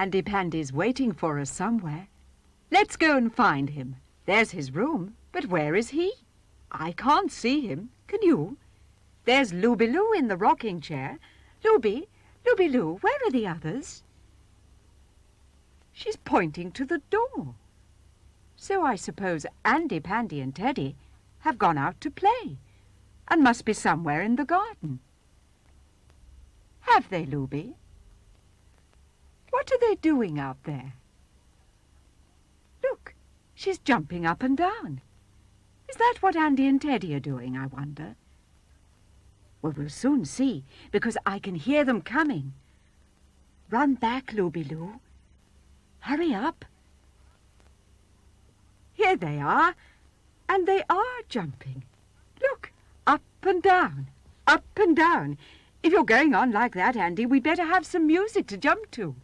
Andy Pandy's waiting for us somewhere. Let's go and find him. There's his room, but where is he? I can't see him. Can you? There's Looby-Loo in the rocking chair. Looby-Loo, where are the others? She's pointing to the door. So I suppose Andy Pandy and Teddy have gone out to play and must be somewhere in the garden. Have they, Looby? What are they doing out there? Look, she's jumping up and down. Is that what Andy and Teddy are doing, I wonder? Well, we'll soon see, because I can hear them coming. Run back, Looby-Loo. Hurry up. Here they are, and they are jumping. Look, up and down, up and down. If you're going on like that, Andy, we'd better have some music to jump to.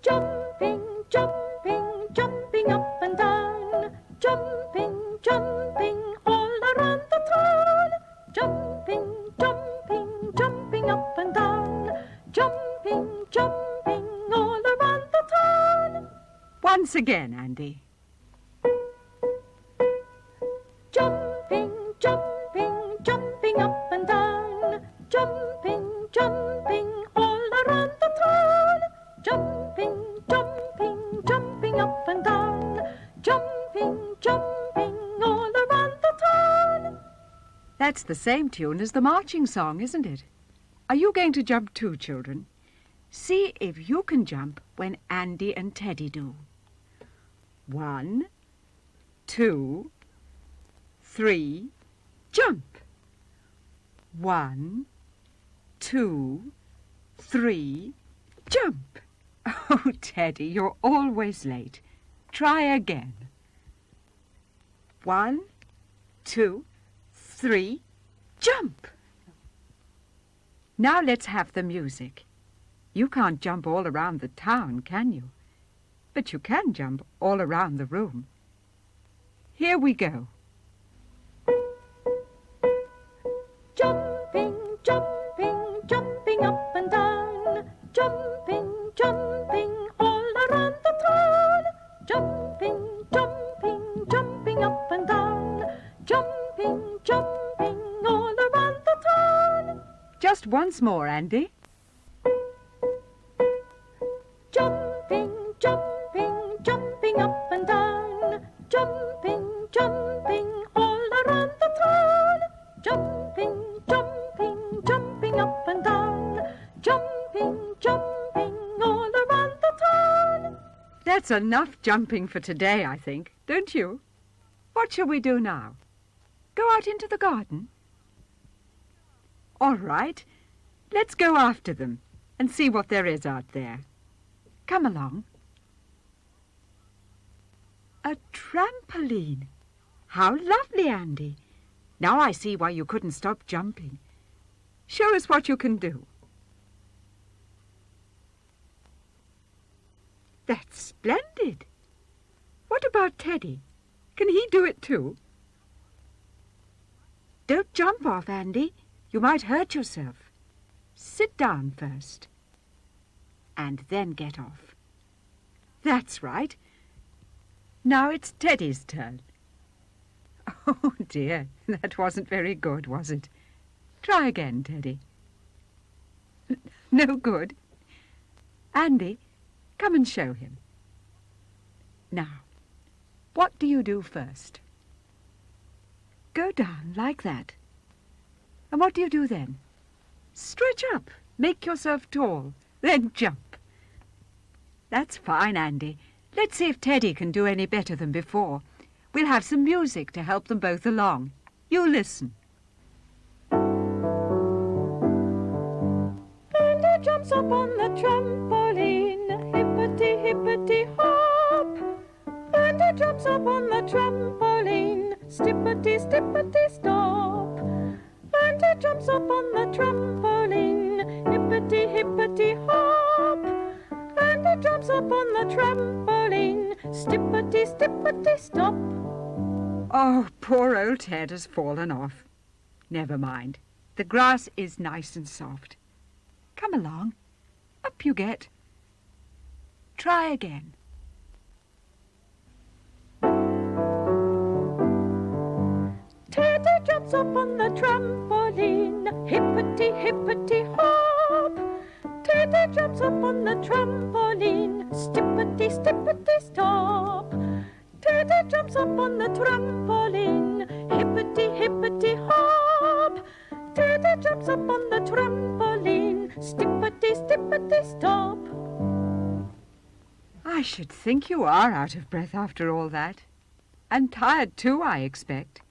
Jumping, jumping, jumping up and down. Jumping, jumping, all around the town. Jumping, jumping, jumping up and down. Jumping, jumping, all around the town. Once again, Andy. Jumping, jumping, jumping up and down. Jumping, jumping, all around the town. Jumping, jumping, jumping up and down. Jumping, jumping, all around the town. That's the same tune as the marching song, isn't it? Are you going to jump too, children? See if you can jump when Andy and Teddy do. 1, 2, 3, jump. 1, 2, 3, jump. Oh, Teddy, you're always late. Try again. 1, 2, 3, jump. Now let's have the music. You can't jump all around the town, can you? But you can jump all around the room. Here we go. Jumping, jumping, jumping up and down. Jumping, jumping, all around the town. Jumping, jumping, jumping up and down. Jumping, jumping, all around the town. Just once more, Andy. Jumping, jumping, jumping up and down. Jumping, jumping, all around the town. Jumping, jumping, jumping up and down. Jumping, jumping, all around the town. That's enough jumping for today, I think, don't you? What shall we do now? Go out into the garden? All right, let's go after them and see what there is out there. Come along. A trampoline. How lovely, Andy. Now I see why you couldn't stop jumping. Show us what you can do. That's splendid. What about Teddy? Can he do it too? Don't jump off, Andy. You might hurt yourself. Sit down first. And then get off. That's right. Now it's Teddy's turn. Oh, dear, that wasn't very good, was it? Try again, Teddy. No good. Andy, come and show him. Now, what do you do first? Go down like that. And what do you do then? Stretch up, make yourself tall, then jump. That's fine, Andy. Let's see if Teddy can do any better than before. We'll have some music to help them both along. You listen. Andy jumps up on the trampoline, hippity-hippity-hop. Andy jumps up on the trampoline, stippity-stippity-stop. Andy jumps up on the trampoline, hippity-hippity-hop. Andy jumps up on the trampoline, stippity-stippity-stop. Oh, poor old Ted has fallen off. Never mind. The grass is nice and soft. Come along. Up you get. Try again. Teddy jumps up on the trampoline, hippity hippity hop. Teddy jumps up on the trampoline, stippity stippity stop. Teddy jumps up on the trampoline, hippity hippity hop. Teddy jumps up on the trampoline, stippity stippity stop. I should think you are out of breath after all that. And tired too, I expect.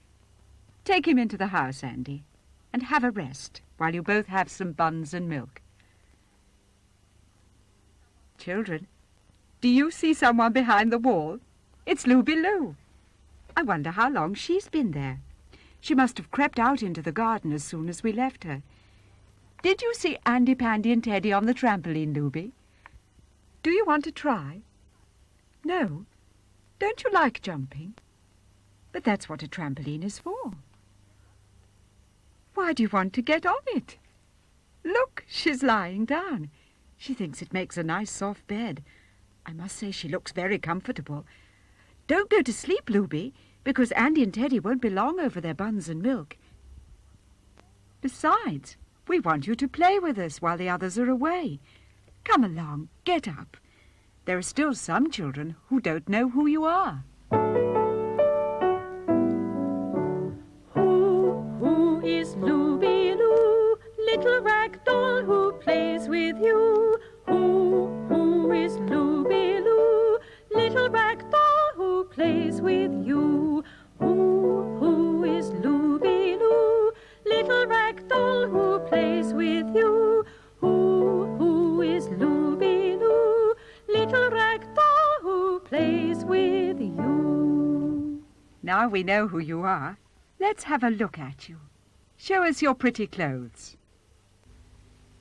Take him into the house, Andy, and have a rest while you both have some buns and milk. Children, do you see someone behind the wall? It's Looby-Loo. I wonder how long she's been there. She must have crept out into the garden as soon as we left her. Did you see Andy Pandy and Teddy on the trampoline, Looby? Do you want to try? No? Don't you like jumping? But that's what a trampoline is for. Why do you want to get on it? Look, she's lying down. She thinks it makes a nice soft bed. I must say she looks very comfortable. Don't go to sleep, Looby, because Andy and Teddy won't be long over their buns and milk. Besides, we want you to play with us while the others are away. Come along, get up. There are still some children who don't know who you are. Who is Looby-Loo, little rag doll who plays with you? Who is Looby-Loo, little rag doll who plays with you? Who is Looby-Loo, little rag doll who plays with you? Who is Looby-Loo, little rag doll who plays with you? Now we know who you are. Let's have a look at you. Show us your pretty clothes.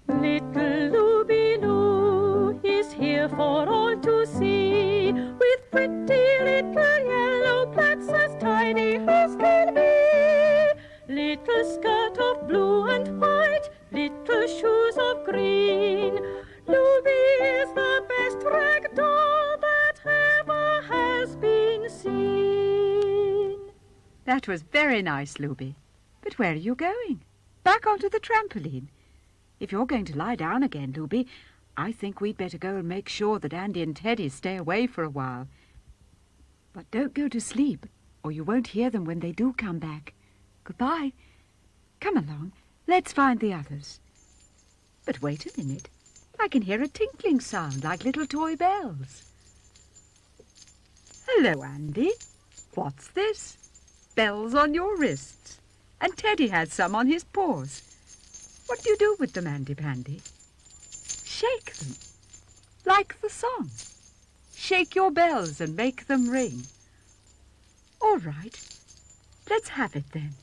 Little Looby-Loo is here for all to see, with pretty little yellow plaits as tidy as can be. Little skirt of blue and white, little shoes of green. Looby is the best rag doll that ever has been seen. That was very nice, Looby. But where are you going? Back onto the trampoline. If you're going to lie down again, Looby, I think we'd better go and make sure that Andy and Teddy stay away for a while. But don't go to sleep, or you won't hear them when they do come back. Goodbye. Come along. Let's find the others. But wait a minute. I can hear a tinkling sound like little toy bells. Hello, Andy. What's this? Bells on your wrists. And Teddy has some on his paws. What do you do with them, Andy Pandy? Shake them. Like the song. Shake your bells and make them ring. All right. Let's have it then.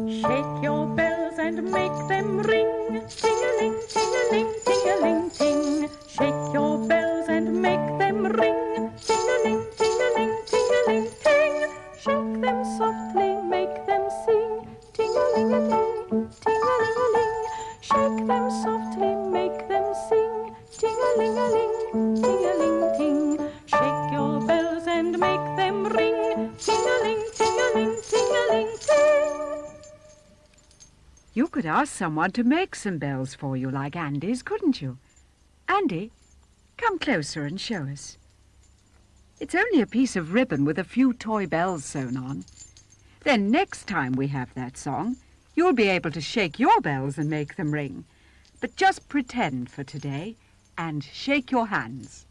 Shake your bells and make them ring. Ting-a-ling, ting-a-ling, ting-a-ling, ting. Shake your bells and make them ring. Ting-a-ling, ting-a-ling, ting-a-ling, ting. Shake them softly, make them sing. Ting-a-ling-a-ling, ting-a-ling-a-ling. Shake them softly, make them sing. Ting-a-ling-a-ling, ting-a-ling-ting. Shake your bells and make them ring. Ting-a-ling, ting-a-ling, ting-a-ling-ting. You could ask someone to make some bells for you like Andy's, couldn't you? Andy, come closer and show us. It's only a piece of ribbon with a few toy bells sewn on. Then next time we have that song, you'll be able to shake your bells and make them ring. But just pretend for today and shake your hands.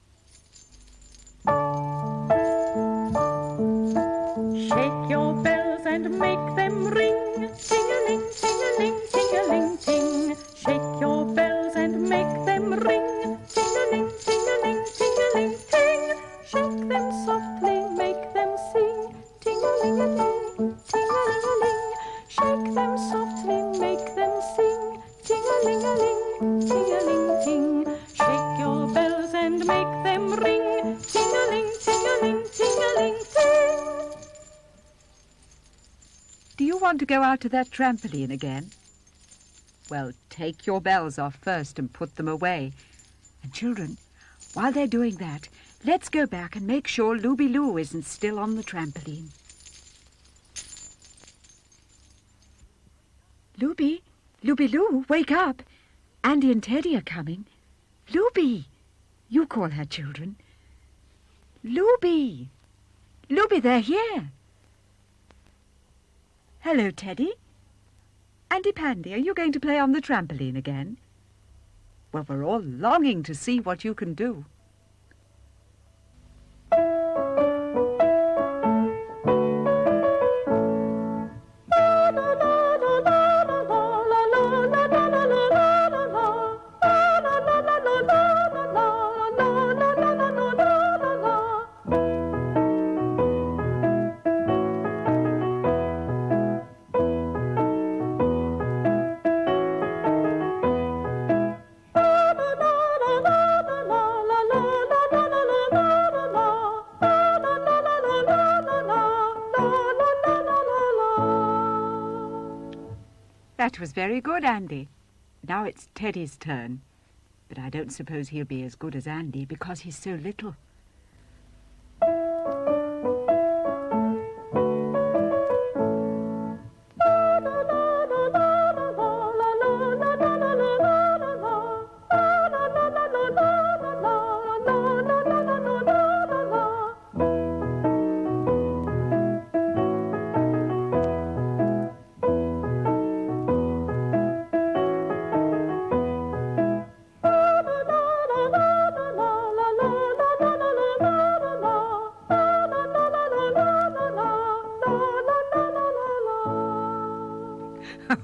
Shake your bells and make them ring. Ting-a-ling, ting-a-ling, ting-a-ling, ting. Shake your bells and make them ring. Ting-a-ling, ting-a-ling, ting-a-ling, ting. Shake them softly, make them sing. Ting-a-ling-a-ling, ting-a-ling-a-ling. Shake them softly, make them sing. Ting-a-ling-a-ling, ting-a-ling-ting. Shake your bells and make them ring. Ting-a-ling, ting-a-ling, ting-a-ling-ting. Do you want to go out to that trampoline again? Well, take your bells off first and put them away. And children, while they're doing that, let's go back and make sure Looby-Loo isn't still on the trampoline. Looby-Loo, wake up. Andy and Teddy are coming. Looby, you call her, children. Looby, they're here. Hello, Teddy. Andy Pandy, are you going to play on the trampoline again? Well, we're all longing to see what you can do. That was very good, Andy. Now it's Teddy's turn. But I don't suppose he'll be as good as Andy because he's so little.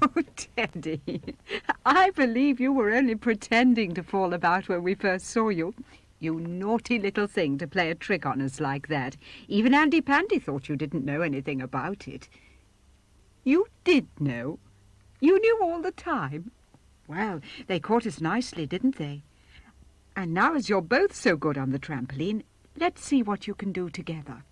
Oh, Teddy, I believe you were only pretending to fall about when we first saw you. You naughty little thing to play a trick on us like that. Even Andy Pandy thought you didn't know anything about it. You did know. You knew all the time. Well, they caught us nicely, didn't they? And now as you're both so good on the trampoline, let's see what you can do together.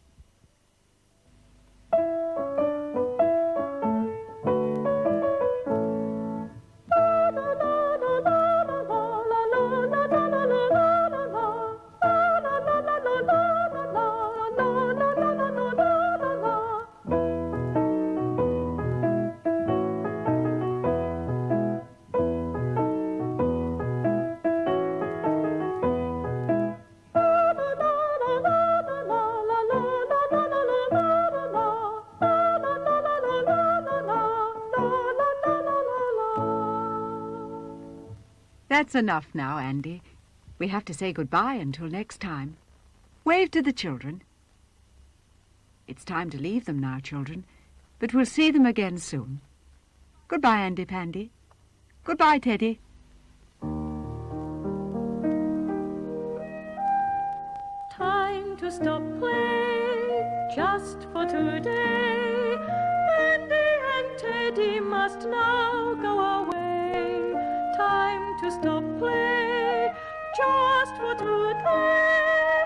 That's enough now, Andy. We have to say goodbye until next time. Wave to the children. It's time to leave them now, children, but we'll see them again soon. Goodbye, Andy Pandy. Goodbye, Teddy. Time to stop play, just for today. Andy and Teddy must now go away. Time to stop play, just for today.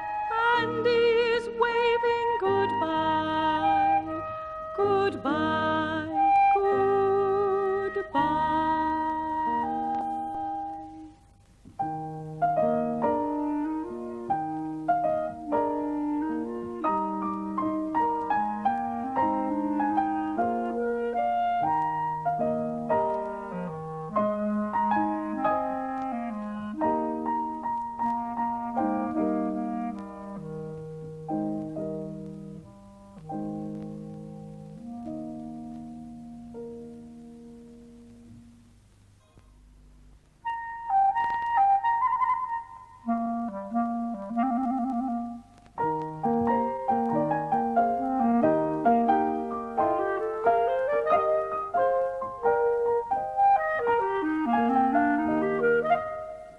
Andy's waving goodbye, goodbye, goodbye.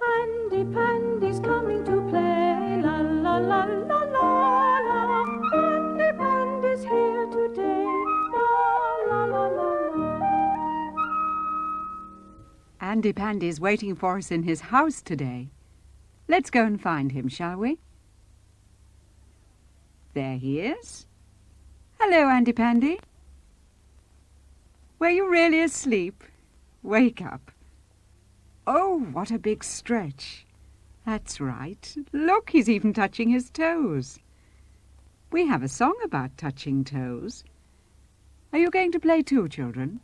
Andy Pandy's coming to play, la la la la la la. Andy Pandy's here today, la la la la la. Andy Pandy's waiting for us in his house today. Let's go and find him, shall we? There he is. Hello, Andy Pandy. Were you really asleep? Wake up. Oh, what a big stretch. That's right. Look, he's even touching his toes. We have a song about touching toes. Are you going to play too, children?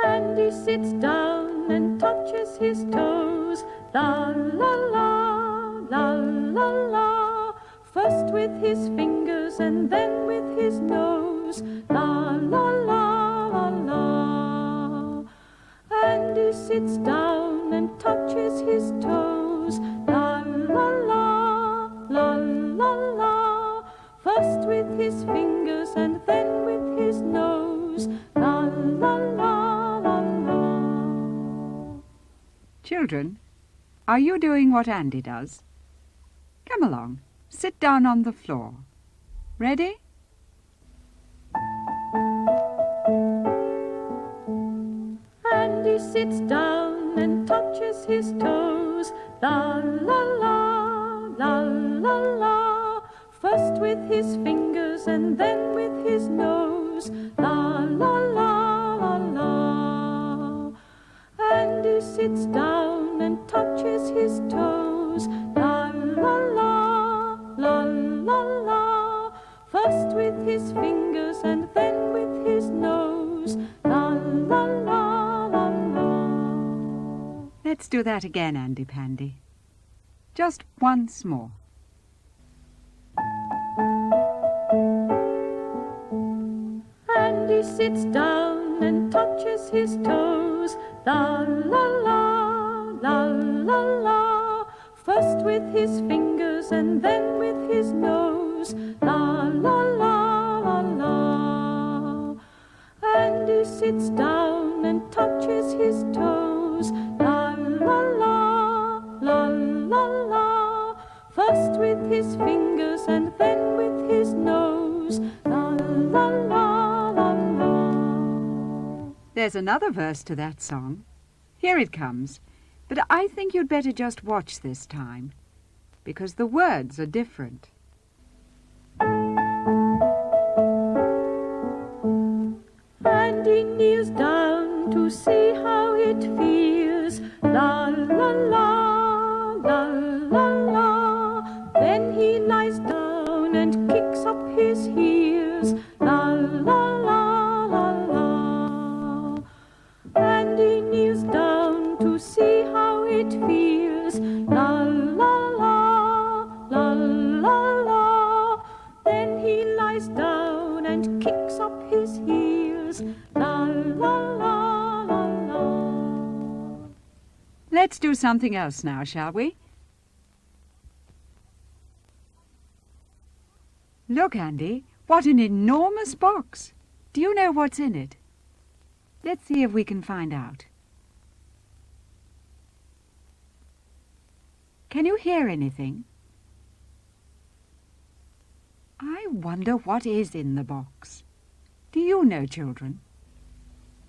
Andy sits down and touches his toes. La la la, la la la. First with his fingers and then with his nose. La la la, la la. Andy sits down and touches his toes. La la la, la la la. First with his fingers and then with his nose. La la la, la la. Children, are you doing what Andy does? Come along. Sit down on the floor. Ready? Andy sits down and touches his toes. La la la, la la la. First with his fingers and then with his nose. La la la, la la. Andy sits down and touches his toes. La la la, la la la. First with his fingers and then with his nose. La la la, la la. Let's do that again, Andy Pandy. Just once more. Andy sits down and touches his toes. La la la, la la la. First with his fingers and then with his nose. La la la, la la. Andy sits down and touches his toes. La la la, la la la. First with his fingers and then with his nose. La la la, la la. There's another verse to that song. Here it comes. But I think you'd better just watch this time, because the words are different. Andy kneels down to see how it feels. La la la, la la la. Then he lies down and kicks up his heels. La la la, la la. Andy kneels down to see how it feels. La la la, la la la. Then he lies down and kicks up his heels. La la la, la la. Let's do something else now, shall we? Look, Andy, what an enormous box. Do you know what's in it? Let's see if we can find out. Can you hear anything? I wonder what is in the box. Do you know, children?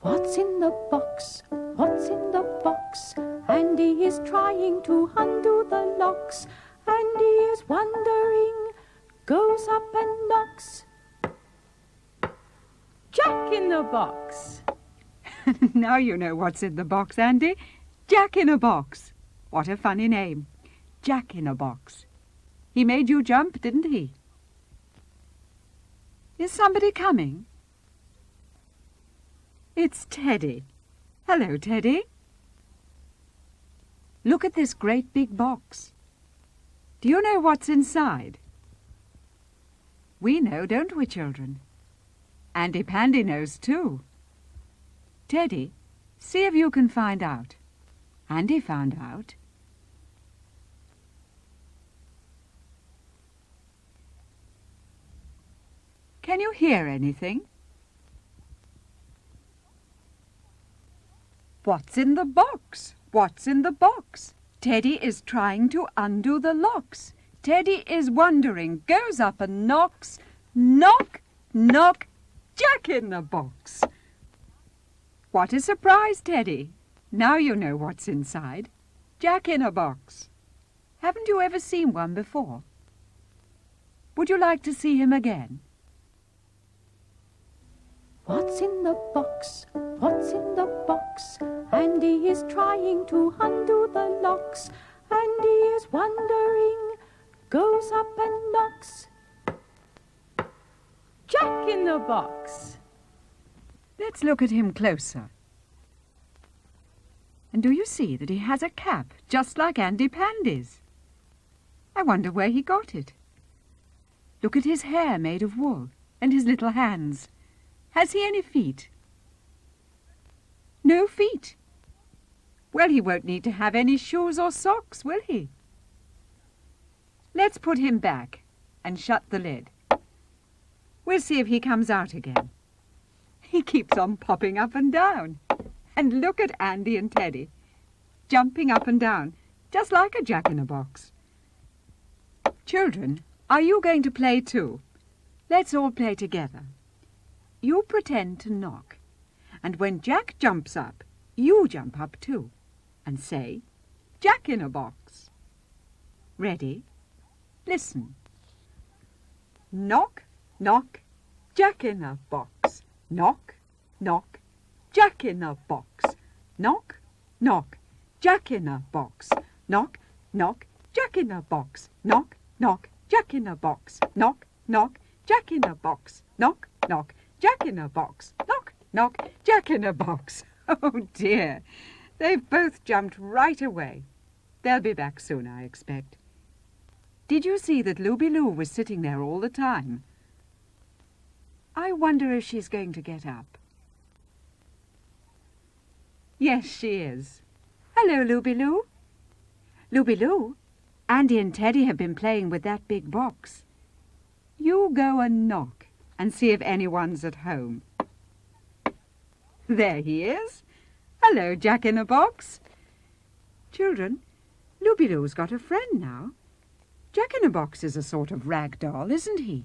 What's in the box? What's in the box? Andy is trying to undo the locks. Andy is wondering, goes up and knocks. Jack in the box. Now you know what's in the box, Andy. Jack in a box. What a funny name. Jack in a box. He made you jump, didn't he? Is somebody coming? It's Teddy. Hello, Teddy. Look at this great big box. Do you know what's inside? We know, don't we, children? Andy Pandy knows too. Teddy, see if you can find out. Andy found out. Can you hear anything? What's in the box? What's in the box? Teddy is trying to undo the locks. Teddy is wondering, goes up and knocks. Knock, knock, Jack in the box. What a surprise, Teddy. Now you know what's inside. Jack in a box. Haven't you ever seen one before? Would you like to see him again? What's in the box? What's in the box? Andy is trying to undo the locks. Andy is wondering, goes up and knocks. Jack in the box. Let's look at him closer. And do you see that he has a cap just like Andy Pandy's? I wonder where he got it. Look at his hair made of wool and his little hands. Has he any feet? No feet. Well, he won't need to have any shoes or socks, will he? Let's put him back and shut the lid. We'll see if he comes out again. He keeps on popping up and down. And look at Andy and Teddy, jumping up and down, just like a jack-in-a-box. Children, are you going to play too? Let's all play together. You pretend to knock, and when Jack jumps up, you jump up too, and say, Jack-in-a-box. Ready? Listen. Knock, knock, Jack-in-a-box. Knock, knock, Jack-in-a-box. Knock, knock, Jack-in-a-box. Knock, knock, Jack-in-a-box. Knock, knock, Jack-in-a-box. Knock, knock, Jack-in-a-box. Knock, knock, Jack-in-a-box. Knock, knock, Jack-in-a-box. Oh dear, they've both jumped right away. They'll be back soon, I expect. Did you see that Looby-Loo was sitting there all the time? I wonder if she's going to get up. Yes, she is. Hello, Looby-Loo. Looby-Loo, Andy and Teddy have been playing with that big box. You go and knock and see if anyone's at home. There he is. Hello, Jack-in-a-box. Children, Looby-Loo's got a friend now. Jack-in-a-box is a sort of rag doll, isn't he?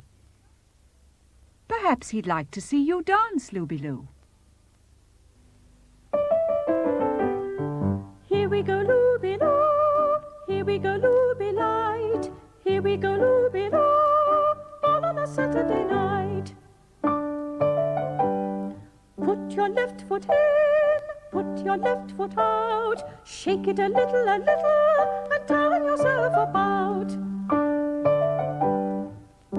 Perhaps he'd like to see you dance, Looby-Loo. Here we go, Looby-Loo. Here we go, Looby-Light. Here we go, Looby-Loo. All on a Saturday night. Put your left foot in, put your left foot out. Shake it a little, and turn yourself about.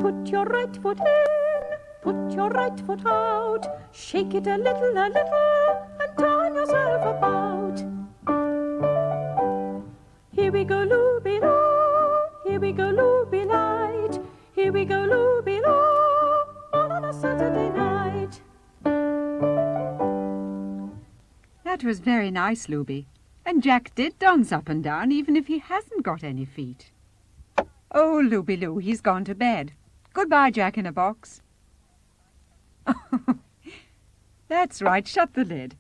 Put your right foot in, put your right foot out. Shake it a little, and turn yourself about. Here we go, Looby-Loo. Here we go, Looby-Light. Here we go, Looby-Loo. All on a Saturday night. That was very nice, Looby. And Jack did dance up and down, even if he hasn't got any feet. Oh, Looby-Loo, he's gone to bed. Goodbye, Jack-in-a-box. That's right, shut the lid.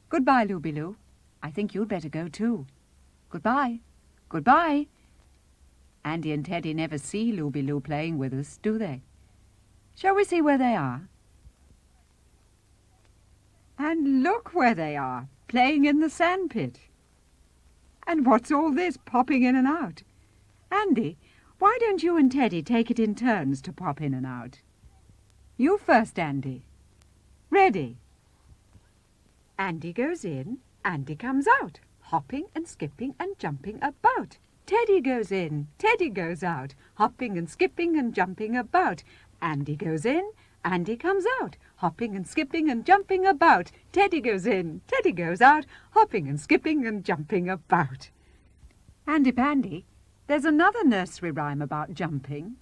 Goodbye, Looby-Loo. I think you'd better go too. Goodbye. Goodbye. Andy and Teddy never see Looby-Loo playing with us, do they? Shall we see where they are? And look where they are, playing in the sandpit. And what's all this popping in and out? Andy, why don't you and Teddy take it in turns to pop in and out? You first, Andy. Ready? Andy goes in, Andy comes out, hopping and skipping and jumping about. Teddy goes in, Teddy goes out, hopping and skipping and jumping about. Andy goes in, Andy comes out, hopping and skipping and jumping about. Teddy goes in, Teddy goes out, hopping and skipping and jumping about. Andy Pandy, there's another nursery rhyme about jumping.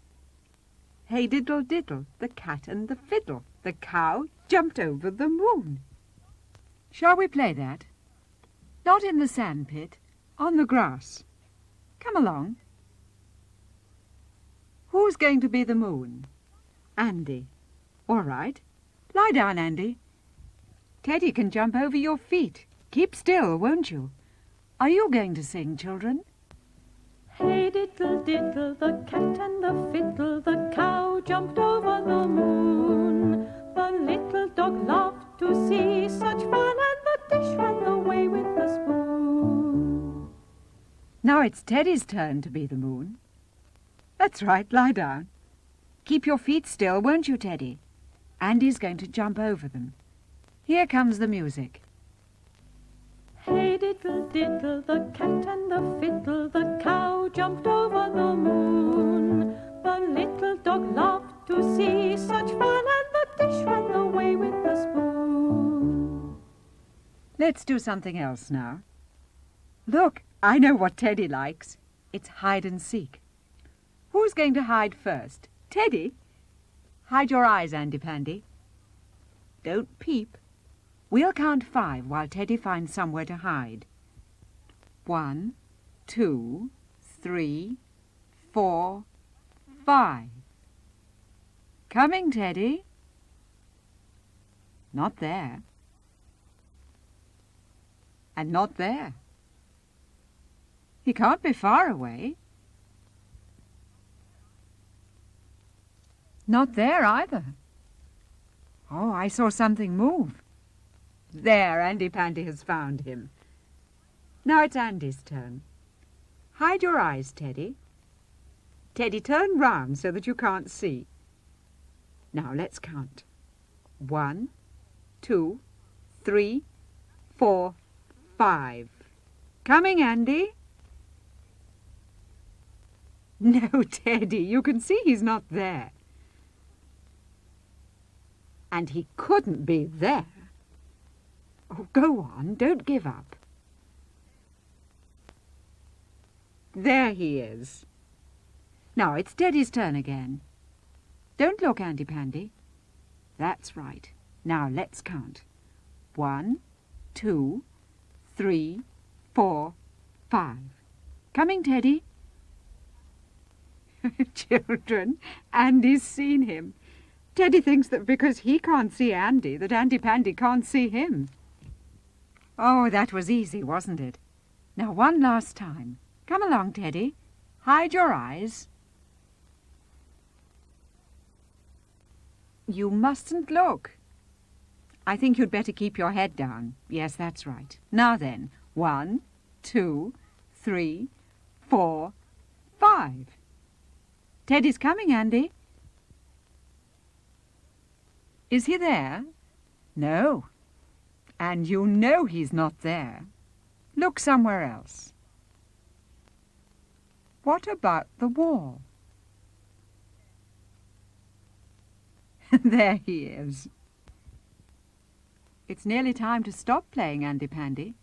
Hey diddle diddle, the cat and the fiddle, the cow jumped over the moon. Shall we play that? Not in the sandpit, on the grass. Come along. Who's going to be the moon? Andy. All right. Lie down, Andy. Teddy can jump over your feet. Keep still, won't you? Are you going to sing, children? Hey diddle diddle, the cat and the fiddle, the cow jumped over the moon. The little dog laughed to see such fun, and the dish ran away with the spoon. Now it's Teddy's turn to be the moon. That's right, lie down. Keep your feet still, won't you, Teddy? Andy's going to jump over them. Here comes the music. Hey diddle diddle, the cat and the fiddle, the cow jumped over the moon. The little dog loved to see such fun, and the dish ran away with the spoon. Let's do something else now. Look, I know what Teddy likes. It's hide and seek. Who's going to hide first? Teddy? Hide your eyes, Andy Pandy. Don't peep. We'll count 5 while Teddy finds somewhere to hide. 1, 2, 3, 4, 5. Coming, Teddy. Not there. And not there. He can't be far away. Not there either. Oh, I saw something move. There, Andy Pandy has found him. Now it's Andy's turn. Hide your eyes, Teddy. Teddy, turn round so that you can't see. Now let's count. 1, 2, 3, 4, 5. Coming, Andy. No, Teddy, you can see he's not there. And he couldn't be there. Oh, go on, don't give up. There he is. Now it's Teddy's turn again. Don't look, Andy Pandy. That's right. Now let's count. 1, 2, 3, 4, 5. Coming, Teddy. Children, Andy's seen him. Teddy thinks that because he can't see Andy, that Andy Pandy can't see him. Oh, that was easy, wasn't it? Now, one last time. Come along, Teddy. Hide your eyes. You mustn't look. I think you'd better keep your head down. Yes, that's right. Now then, 1, 2, 3, 4, 5. Teddy's coming, Andy. Is he there? No. And you know he's not there. Look somewhere else. What about the wall? There he is. It's nearly time to stop playing, Andy Pandy.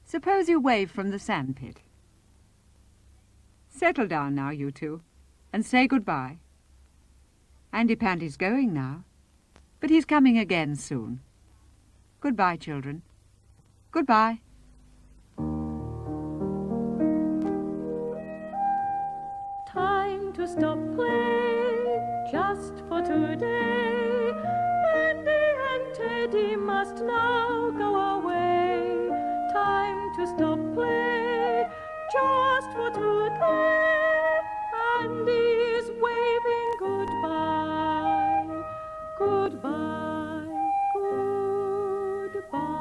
Suppose you wave from the sandpit. Settle down now, you two, and say goodbye. Andy Pandy's going now, but he's coming again soon. Goodbye, children. Goodbye. Time to stop play, just for today. Andy and Teddy must now go away. Time to stop play, just for today. Andy is waving goodbye, goodbye, goodbye.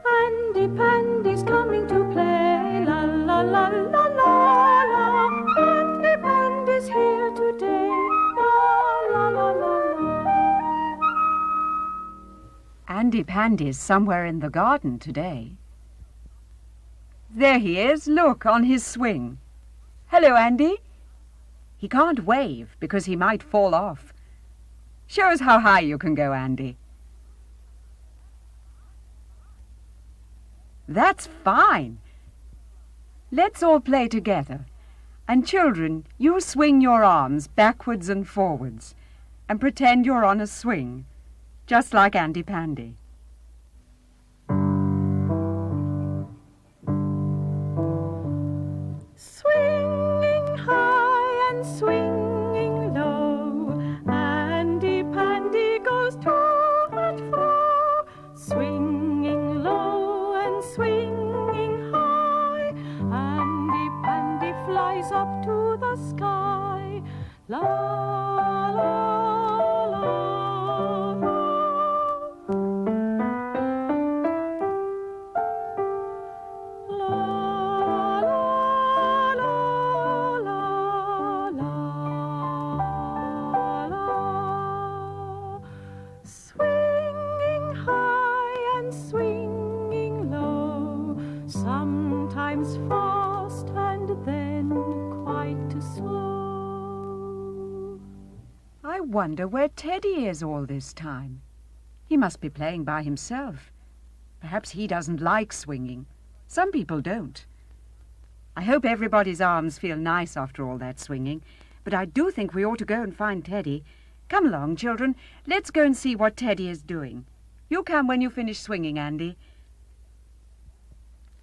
Andy Pandy's coming to play, la la la la la la. Andy Pandy's here today, la la la la la. Andy Pandy's somewhere in the garden today. There he is, look, on his swing. Hello, Andy. He can't wave because he might fall off. Show us how high you can go, Andy. That's fine. Let's all play together. And children, you swing your arms backwards and forwards and pretend you're on a swing, just like Andy Pandy. Swinging high and swinging low, Andy Pandy goes to and fro. Swinging low and swinging high, Andy Pandy flies up to the sky. La la la la. Swinging high and swinging low, sometimes fast and then quite slow. I wonder where Teddy is all this time. He must be playing by himself. Perhaps he doesn't like swinging. Some people don't. I hope everybody's arms feel nice after all that swinging, but I do think we ought to go and find Teddy. Come along, children. Let's go and see what Teddy is doing. You come when you finish swinging, Andy.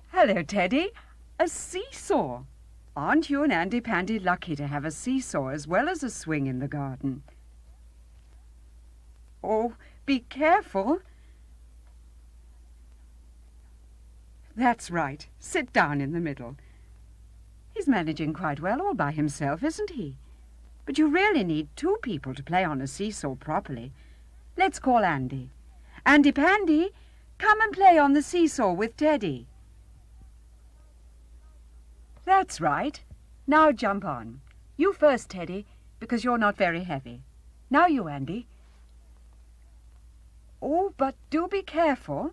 Hello, Teddy. A seesaw. Aren't you and Andy Pandy lucky to have a seesaw as well as a swing in the garden? Oh, be careful. That's right. Sit down in the middle. He's managing quite well all by himself, isn't he? But you really need two people to play on a seesaw properly. Let's call Andy. Andy Pandy, come and play on the seesaw with Teddy. That's right. Now jump on. You first, Teddy, because you're not very heavy. Now you, Andy. Oh, but do be careful.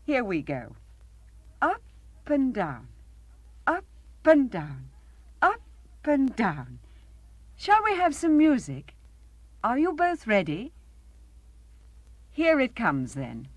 Here we go. Up and down, up and down, up and down. Shall we have some music? Are you both ready? Here it comes then.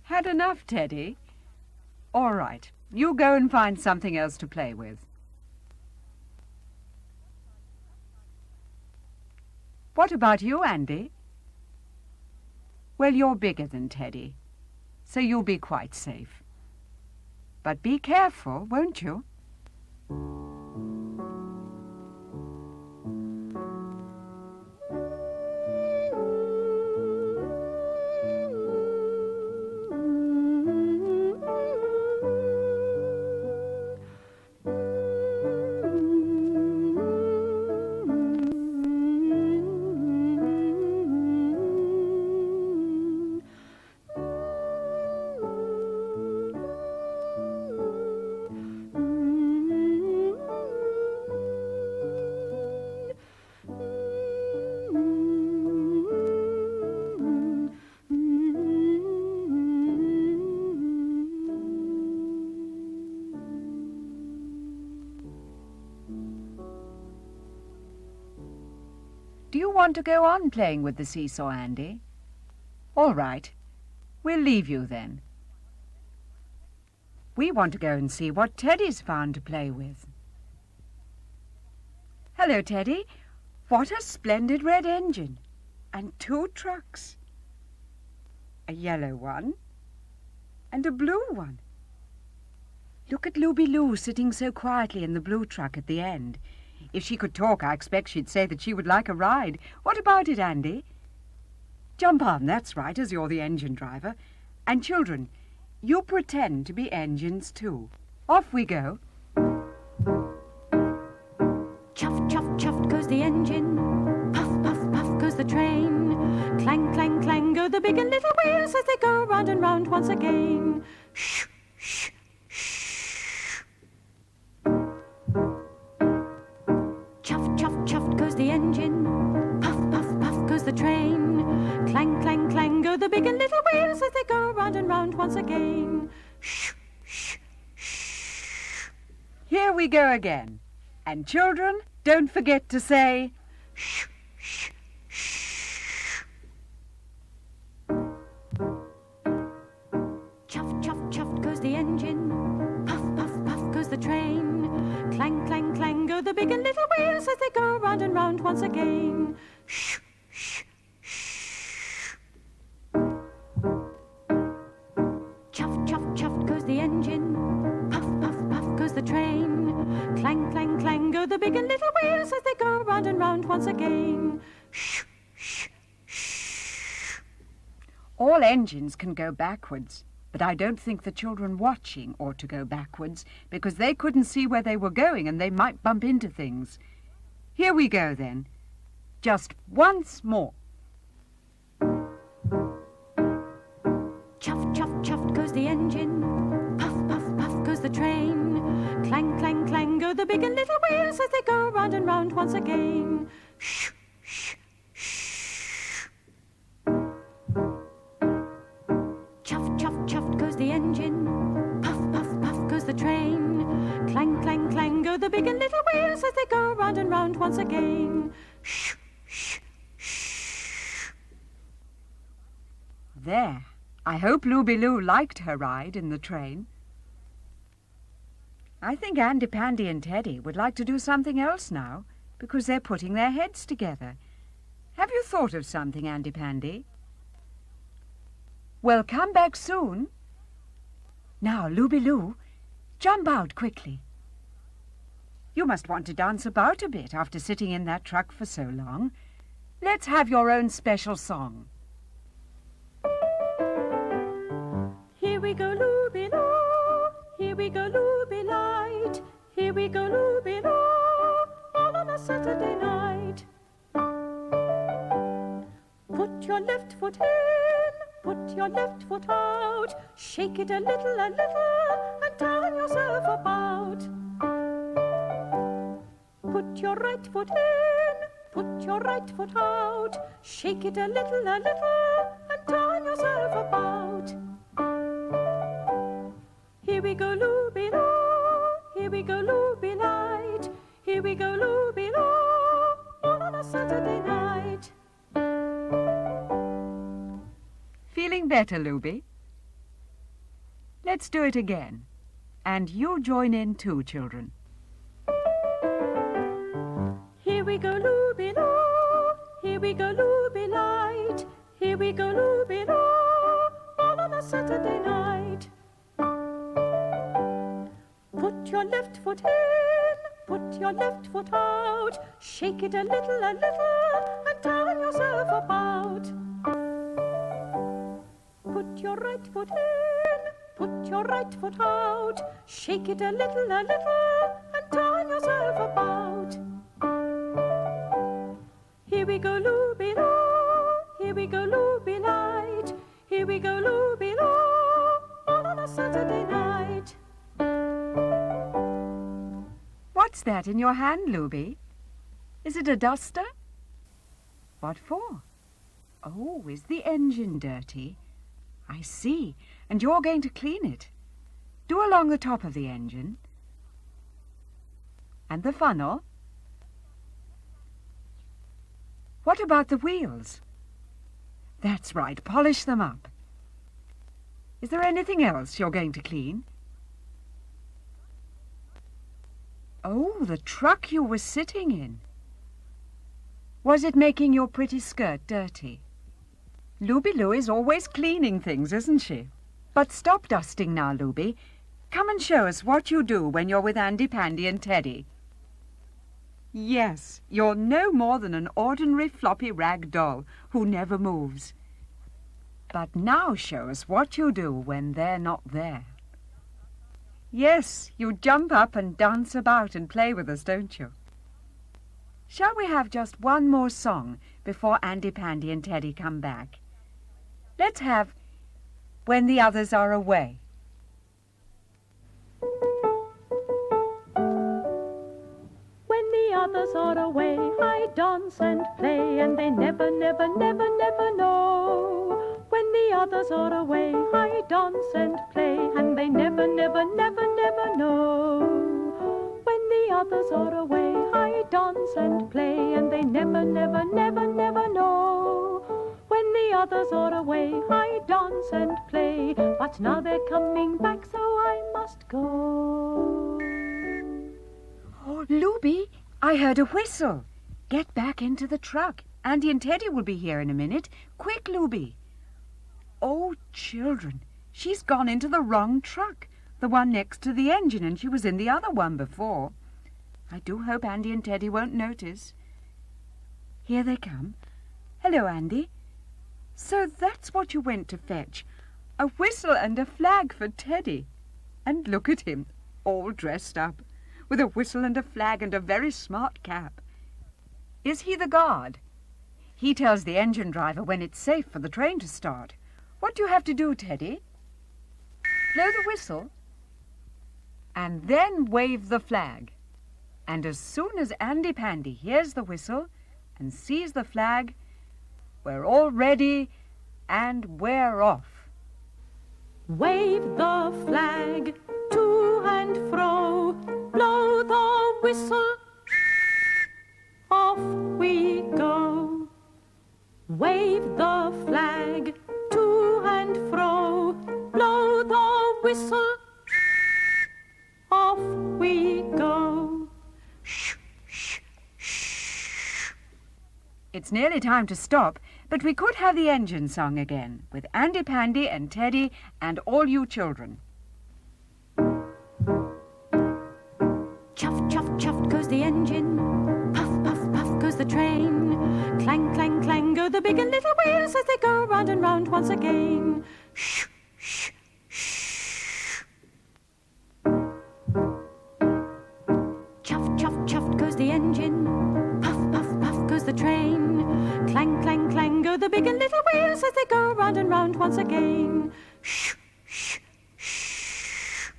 Had enough, Teddy? All right, you go and find something else to play with. What about you, Andy? Well, you're bigger than Teddy, so you'll be quite safe. But be careful, won't you? Do you want to go on playing with the seesaw, Andy? All right. We'll leave you then. We want to go and see what Teddy's found to play with. Hello, Teddy. What a splendid red engine. And two trucks. A yellow one and a blue one. Look at Looby-Loo sitting so quietly in the blue truck at the end. If she could talk, I expect she'd say that she would like a ride. What about it, Andy? Jump on, that's right, as you're the engine driver. And children, you pretend to be engines too. Off we go. Chuff, chuff, chuff goes the engine. Puff, puff, puff goes the train. Clang, clang, clang go the big and little wheels as they go round and round once again. Shh, shh, shh. Chuff, chuff, chuff goes the engine. Puff, puff, puff goes the train. Clang, clang, clang go the big and little wheels as they go round and round once again. Shh, shh, shh. Here we go again. And children, don't forget to say, shh, shh, shh. Chuff, chuff, chuff goes the engine. Puff, puff, puff goes the train. Clang, clang, clang go the big and little wheels as they go round and round once again. Shh, shh, shh. Chuff, chuff, chuff goes the engine. Puff, puff, puff goes the train. Clang, clang, clang go the big and little wheels as they go round and round once again. Shh, shh, shh. all engines can go backwards. But I don't think the children watching ought to go backwards, because they couldn't see where they were going and they might bump into things. Here we go, then. Just once more. Chuff, chuff, chuff goes the engine. Puff, puff, puff goes the train. Clang, clang, clang go the big and little wheels as they go round and round once again. Shh, shh, shh. Chuff, chuff, chuff goes the engine. Puff, puff, puff goes the train. Clang, clang, clang go the big and little wheels as they go round and round once again. Shh, shh, shh. There. I hope Looby-Loo liked her ride in the train. I think Andy Pandy and Teddy would like to do something else now, because they're putting their heads together. Have you thought of something, Andy Pandy? Well, come back soon. Now, Looby-Loo, jump out quickly. You must want to dance about a bit after sitting in that truck for so long. Let's have your own special song. Here we go, Looby-Loo. Here we go, Looby-Light. Here we go, Looby-Loo, all on a Saturday night. Put your left foot in, put your left foot out. Shake it a little, and turn yourself about. Put your right foot in, put your right foot out. Shake it a little, and turn yourself about. Here we go, Looby-Loo, here we go, Looby-Light. Here we go, Looby-Loo, all on a Saturday night. Feeling better, Looby? Let's do it again. And you join in too, children. Here we go, Looby-Loo, here we go, Looby-Light. Here we go, Looby-Loo, all on a Saturday night. Put your left foot in, put your left foot out. Shake it a little, and turn yourself about. Put your right foot in, put your right foot out. Shake it a little, and turn yourself about. Here we go, Looby-Loo, here we go, Looby-Light. Here we go, Looby-Loo, all on a Saturday night. What's that in your hand, Looby? Is it a duster? What for? Oh, is the engine dirty? I see, and you're going to clean it. Do along the top of the engine. And the funnel. What about the wheels? That's right, polish them up. Is there anything else you're going to clean? Oh, the truck you were sitting in. Was it making your pretty skirt dirty? Looby-Loo is always cleaning things, isn't she? But stop dusting now, Looby. Come and show us what you do when you're with Andy Pandy and Teddy. Yes, you're no more than an ordinary floppy rag doll who never moves. But now show us what you do when they're not there. Yes, you jump up and dance about and play with us, don't you? Shall we have just one more song before Andy Pandy and Teddy come back? Let's have When the Others Are Away. When the others are away, I dance and play, and they never, never, never, never know. When the others are away, I dance and play, and they never, never, never, never know. When the others are away, I dance and play, and they never, never, never, never know. When the others are away, I dance and play, but now they're coming back, so I must go. Oh, Looby, I heard a whistle. Get back into the truck. Andy and Teddy will be here in a minute. Quick, Looby. Oh, children, she's gone into the wrong truck, the one next to the engine, and she was in the other one before. I do hope Andy and Teddy won't notice. Here they come. Hello, Andy. So that's what you went to fetch. A whistle and a flag for Teddy. And look at him, all dressed up, with a whistle and a flag and a very smart cap. Is he the guard? He tells the engine driver when it's safe for the train to start. What do you have to do, Teddy? Blow the whistle, and then wave the flag. And as soon as Andy Pandy hears the whistle and sees the flag, we're all ready and we're off. Wave the flag to and fro, blow the whistle, off we go. Wave the flag to and fro, blow the whistle, off we go. Shh, shh, shh. It's nearly time to stop, but we could have the engine song again, with Andy Pandy and Teddy and all you children. Chuff, chuff, chuff goes the engine, puff, puff, puff goes the train. Clang, clang, clang go the big and little wheels as they go round and round once again. Shh, shh, shh. Chuff, chuff, chuff goes the engine, puff, puff, puff goes the train. Clang, clang, clang go the big and little wheels as they go round and round once again. Shh, shh, shh.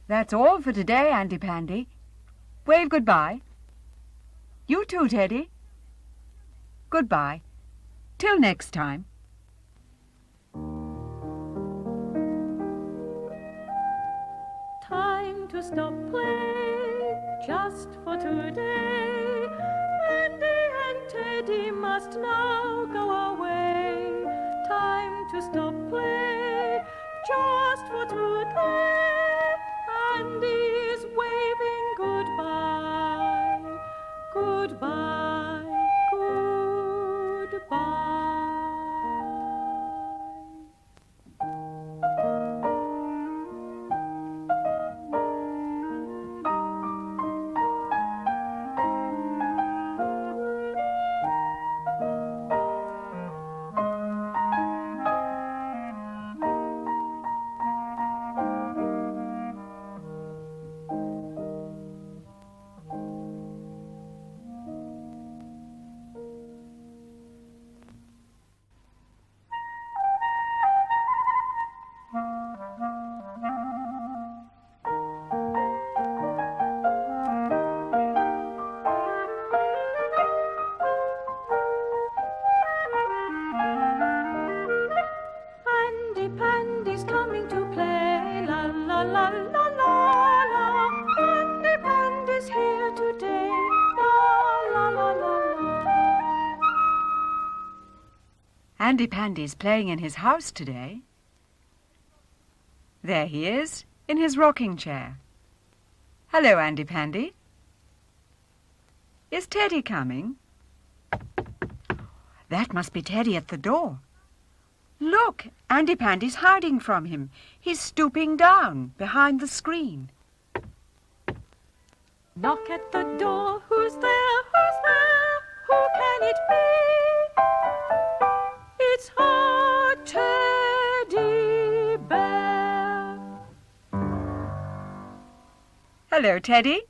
That's all for today, Andy Pandy. Wave goodbye. You too, Teddy. Goodbye. Till next time. Time to stop play, just for today. Andy and Teddy must now go away. Time to stop play, just for today. Andy is waving goodbye, goodbye, goodbye. Andy Pandy's coming to play, la la la la la la. Andy Pandy's here today, la la la la la. Andy Pandy's playing in his house today. There he is, in his rocking chair. Hello, Andy Pandy. Is Teddy coming? That must be Teddy at the door. Look, Andy Pandy's hiding from him. He's stooping down behind the screen. Knock at the door, who's there, who's there? Who can it be? It's hard Hello, Teddy.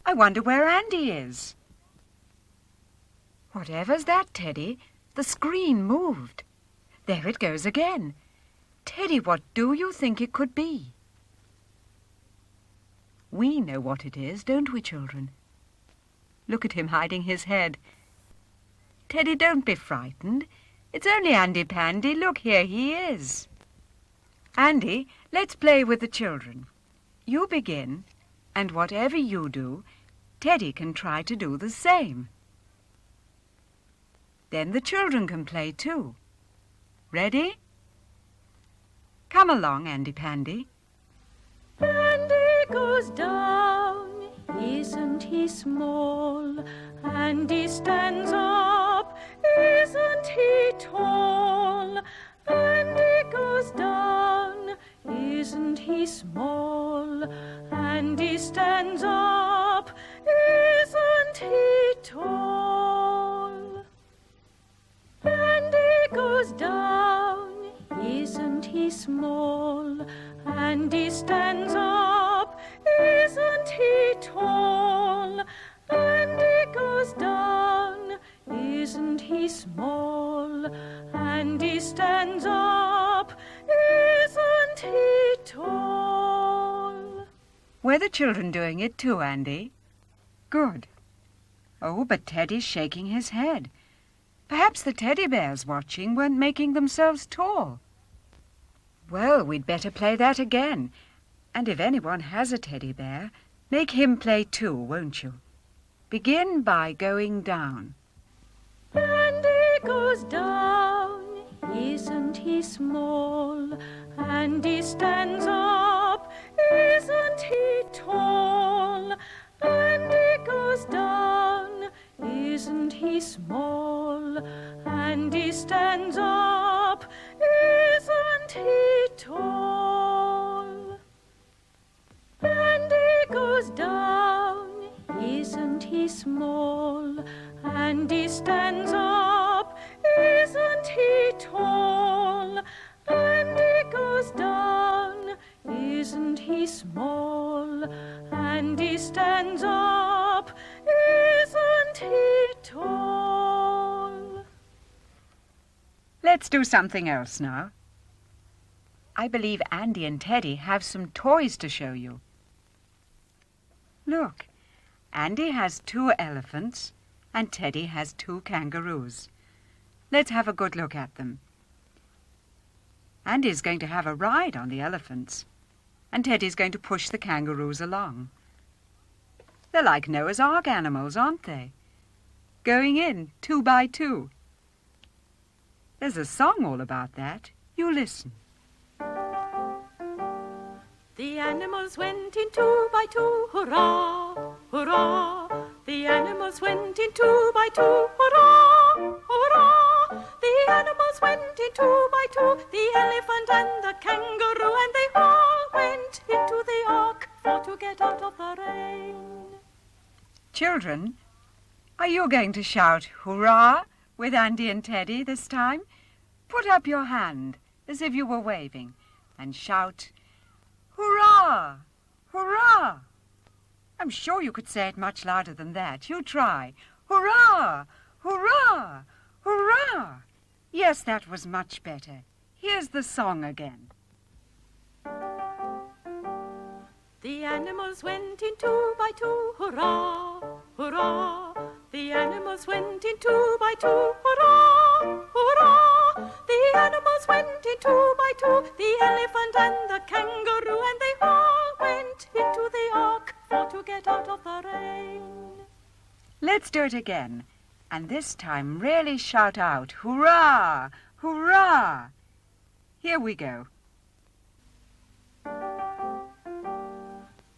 I wonder where Andy is. Whatever's that, Teddy? The screen moved. There it goes again. Teddy, what do you think it could be? We know what it is, don't we, children? Look at him hiding his head. Teddy, don't be frightened. It's only Andy Pandy. Look, here he is. Andy, let's play with the children. You begin, and whatever you do, Teddy can try to do the same. Then the children can play too. Ready? Come along, Andy Pandy. Andy goes down, isn't he small? Andy stands up, isn't he tall? Andy goes down, isn't he small? Andy stands up, isn't he tall? Andy goes down, isn't he small? Andy stands up, isn't he tall? Andy goes down, isn't he small? Andy stands up, isn't he tall? Were the children doing it too, Andy? Good. Oh, but Teddy's shaking his head. Perhaps the teddy bears watching weren't making themselves tall. Well, we'd better play that again. And if anyone has a teddy bear, make him play too, won't you? Begin by going down. Andy goes down, isn't he small? Andy stands up, isn't he tall? Andy goes down, isn't he small? Andy stands up, isn't he tall? Andy goes down, isn't he small? Andy stands up, isn't he tall? Andy goes down, isn't he small? Andy stands up, isn't he tall? Let's do something else now. I believe Andy and Teddy have some toys to show you. Look, Andy has 2 elephants and Teddy has 2 kangaroos. Let's have a good look at them. Andy's going to have a ride on the elephants, and Teddy's going to push the kangaroos along. They're like Noah's Ark animals, aren't they? Going in 2 by 2. There's a song all about that. You listen. The animals went in 2 by 2, hurrah, hurrah. The animals went in 2 by 2, hurrah, hurrah. The animals went in 2 by 2, the elephant and the kangaroo, and they all went into the ark for to get out of the rain. Children, are you going to shout hurrah with Andy and Teddy this time? Put up your hand as if you were waving and shout hurrah, hurrah. I'm sure you could say it much louder than that. You try. Hurrah, hurrah, hurrah. Yes, that was much better. Here's the song again. The animals went in 2 by 2, hurrah, hurrah. The animals went in 2 by 2, hurrah, hurrah. The animals went in 2 by 2, the elephant and the kangaroo, and they all went into the ark for to get out of the rain. Let's do it again. And this time really shout out, hurrah, hurrah. Here we go.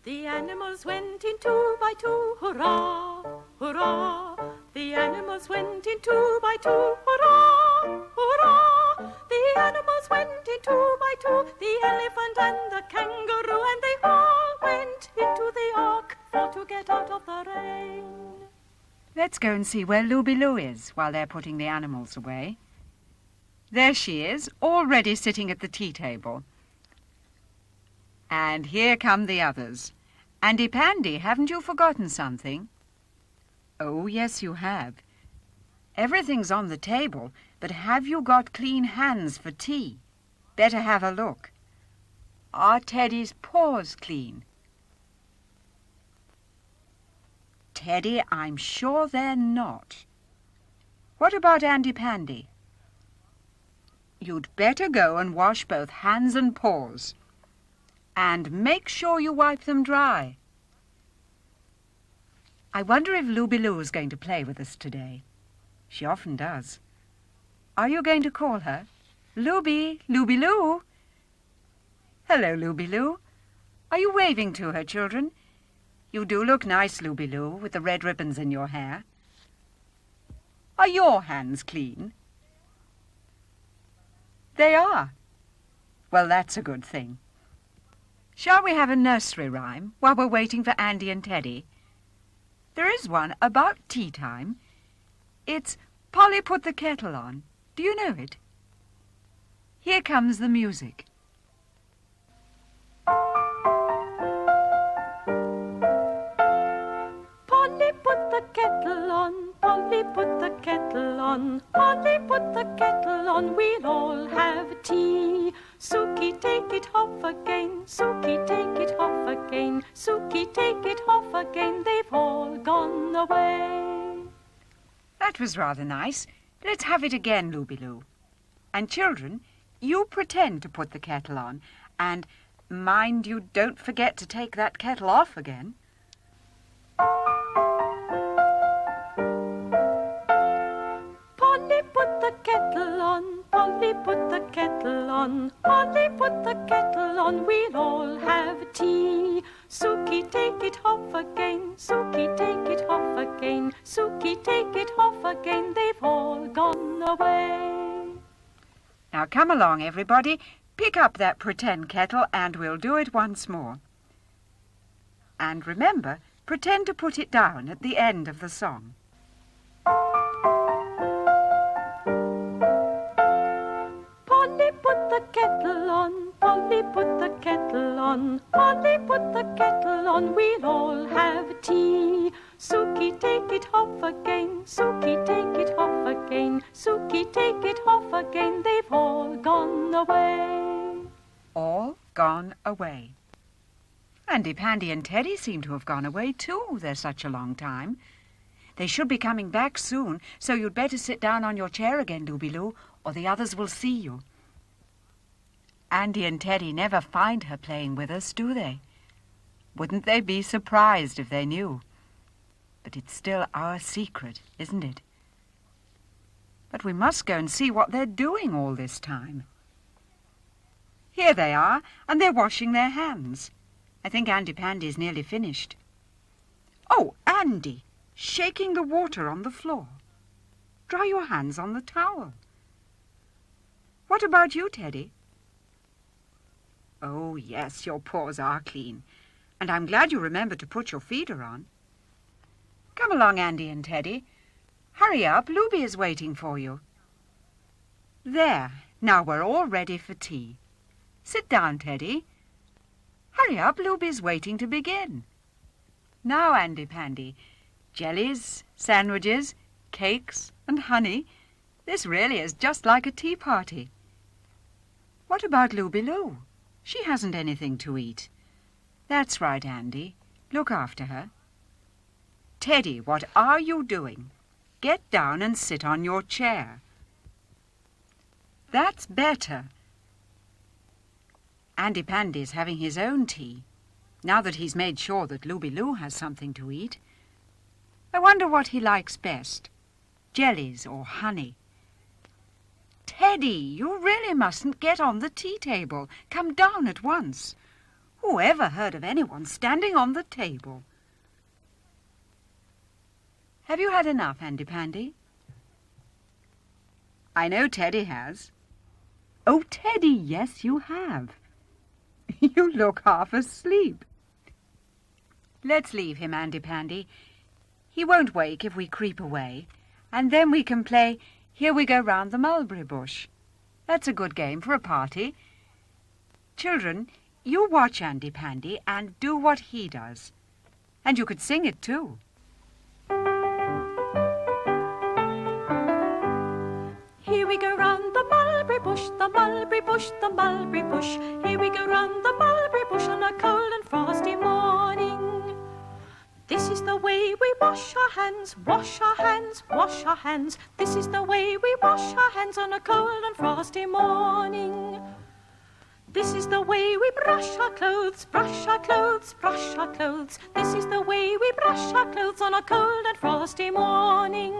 The animals went in 2 by 2, hurrah, hurrah. The animals went in 2 by 2, hurrah, hurrah. The animals went in 2 by 2, the elephant and the kangaroo, and they all went into the ark for to get out of the rain. Let's go and see where Looby-Loo is while they're putting the animals away. There she is, already sitting at the tea table. And here come the others. Andy Pandy, haven't you forgotten something? Oh, yes, you have. Everything's on the table, but have you got clean hands for tea? Better have a look. Are Teddy's paws clean? Teddy, I'm sure they're not. What about Andy Pandy? You'd better go and wash both hands and paws. And make sure you wipe them dry. I wonder if Looby-Loo is going to play with us today. She often does. Are you going to call her? Looby, Looby-Loo. Hello, Looby-Loo. Are you waving to her, children? You do look nice, Looby-Loo, with the red ribbons in your hair. Are your hands clean? They are. Well, that's a good thing. Shall we have a nursery rhyme while we're waiting for Andy and Teddy? There is one about tea time. It's Polly Put the Kettle On. Do you know it? Here comes the music. Polly put the kettle on, Polly put the kettle on, Polly put the kettle on, we'll all have tea. Suki, take it off again, Suki, take it off again, Suki, take it off again, they've all gone away. That was rather nice. Let's have it again, Looby-Loo. And children, you pretend to put the kettle on, and mind you don't forget to take that kettle off again. Polly put the kettle on, Polly put the kettle on, Polly put the kettle on, we'll all have tea. Suki, take it off again, Suki, take it off again, Suki, take it off again, they've all gone away. Now come along, everybody. Pick up that pretend kettle and we'll do it once more. And remember, pretend to put it down at the end of the song. Polly put the kettle on, Polly put the kettle on, Polly put the kettle on, we'll all have tea. Suki, take it off again, Suki, take it off again, Suki, take it off again, they've all gone away. All gone away. Andy Pandy and Teddy seem to have gone away too. They're such a long time. They should be coming back soon, so you'd better sit down on your chair again, Looby-Loo, or the others will see you. Andy and Teddy never find her playing with us, do they? Wouldn't they be surprised if they knew? But it's still our secret, isn't it? But we must go and see what they're doing all this time. Here they are, and they're washing their hands. I think Andy Pandy's nearly finished. Oh, Andy, shaking the water on the floor. Dry your hands on the towel. What about you, Teddy? Oh, yes, your paws are clean, and I'm glad you remembered to put your feeder on. Come along, Andy and Teddy. Hurry up, Looby is waiting for you. There, now we're all ready for tea. Sit down, Teddy. Hurry up, Looby's waiting to begin. Now, Andy Pandy, jellies, sandwiches, cakes and honey. This really is just like a tea party. What about Looby-Loo? She hasn't anything to eat. That's right, Andy. Look after her. Teddy, what are you doing? Get down and sit on your chair. That's better. Andy Pandy's having his own tea, now that he's made sure that Looby-Loo has something to eat. I wonder what he likes best, jellies or honey. Teddy, you really mustn't get on the tea table. Come down at once. Who ever heard of anyone standing on the table? Have you had enough, Andy Pandy? I know Teddy has. Oh, Teddy, yes, you have. You look half asleep. Let's leave him, Andy Pandy. He won't wake if we creep away, and then we can play Here We Go Round the Mulberry Bush. That's a good game for a party. Children, You watch Andy Pandy and do what he does. And you could sing it too. Here we go round the mulberry bush, the mulberry bush, the mulberry bush. Here we go round the mulberry bush on a cold and frosty morning. This is the way we wash our hands, wash our hands, wash our hands. This is the way we wash our hands on a cold and frosty morning. This is the way we brush our clothes, brush our clothes, brush our clothes. This is the way we brush our clothes on a cold and frosty morning.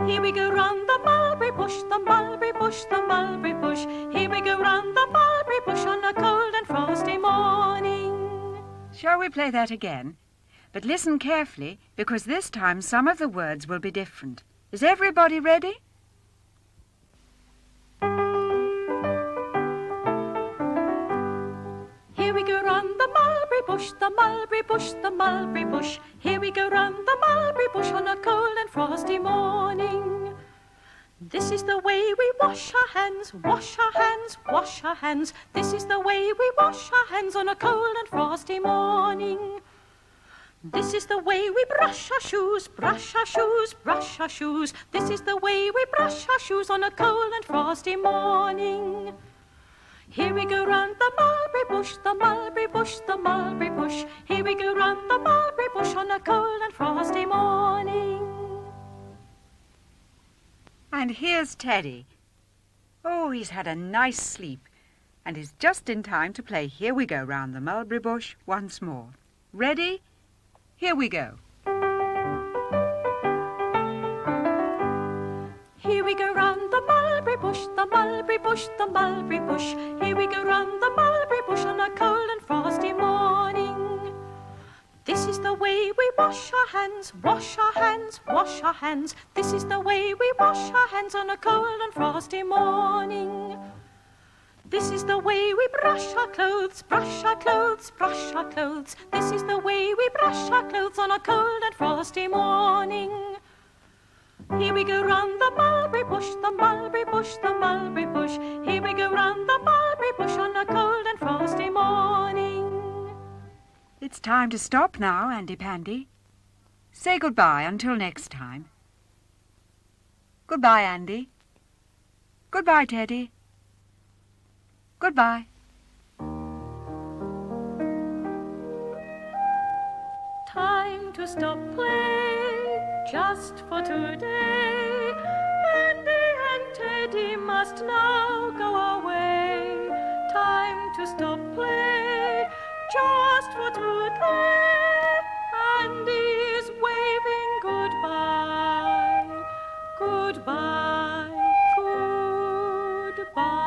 Here we go round the mulberry bush, the mulberry bush, the mulberry bush. Here we go round the mulberry bush on a cold and frosty morning. Shall we play that again? But listen carefully, because this time some of the words will be different. Is everybody ready? Here we go round the mulberry bush, the mulberry bush, the mulberry bush. Here we go round the mulberry bush on a cold and frosty morning. This is the way we wash our hands, wash our hands, wash our hands. This is the way we wash our hands on a cold and frosty morning. This is the way we brush our shoes, brush our shoes, brush our shoes. This is the way we brush our shoes on a cold and frosty morning. Here we go round the mulberry bush, the mulberry bush, the mulberry bush. Here we go round the mulberry bush on a cold and frosty morning. And here's Teddy. Oh, he's had a nice sleep and is just in time to play Here We Go Round the Mulberry Bush once more. Ready? Here we go. Here we go round the mulberry bush, the mulberry bush, the mulberry bush. Here we go round the mulberry bush on a cold and frosty morning. This is the way we wash our hands, wash our hands, wash our hands. This is the way we wash our hands on a cold and frosty morning. This is the way we brush our clothes, brush our clothes, brush our clothes. This is the way we brush our clothes on a cold and frosty morning. Here we go round the mulberry bush, the mulberry bush, the mulberry bush. Here we go round the mulberry bush on a cold and frosty morning. It's time to stop now, Andy Pandy. Say goodbye until next time. Goodbye, Andy. Goodbye, Teddy. Goodbye. Time to stop play, just for today. Andy and Teddy must now go away. Time to stop play, just for today. Andy is waving goodbye, goodbye, goodbye.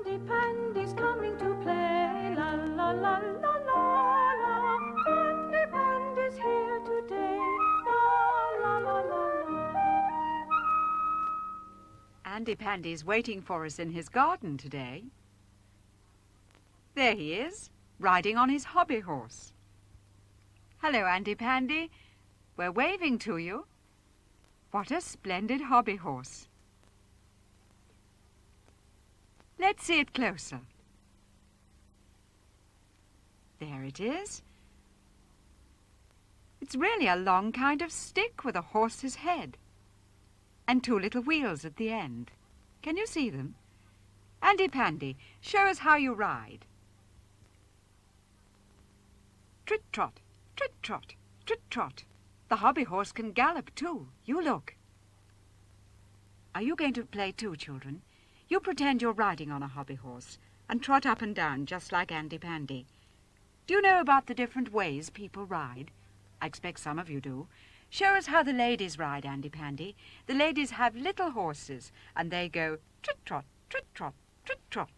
Andy Pandy's coming to play, la la la la la la. Andy Pandy's here today, la la la la la. Andy Pandy's waiting for us in his garden today. There he is, riding on his hobby horse. Hello, Andy Pandy. We're waving to you. What a splendid hobby horse. Let's see it closer. There it is. It's really a long kind of stick with a horse's head and two little wheels at the end. Can you see them? Andy Pandy, show us how you ride. Trit-trot, trit-trot, trit-trot. The hobby horse can gallop too. You look. Are you going to play too, children? You pretend you're riding on a hobby horse and trot up and down just like Andy Pandy. Do you know about the different ways people ride? I expect some of you do. Show us how the ladies ride, Andy Pandy. The ladies have little horses and they go trit-trot, trit-trot, trit-trot.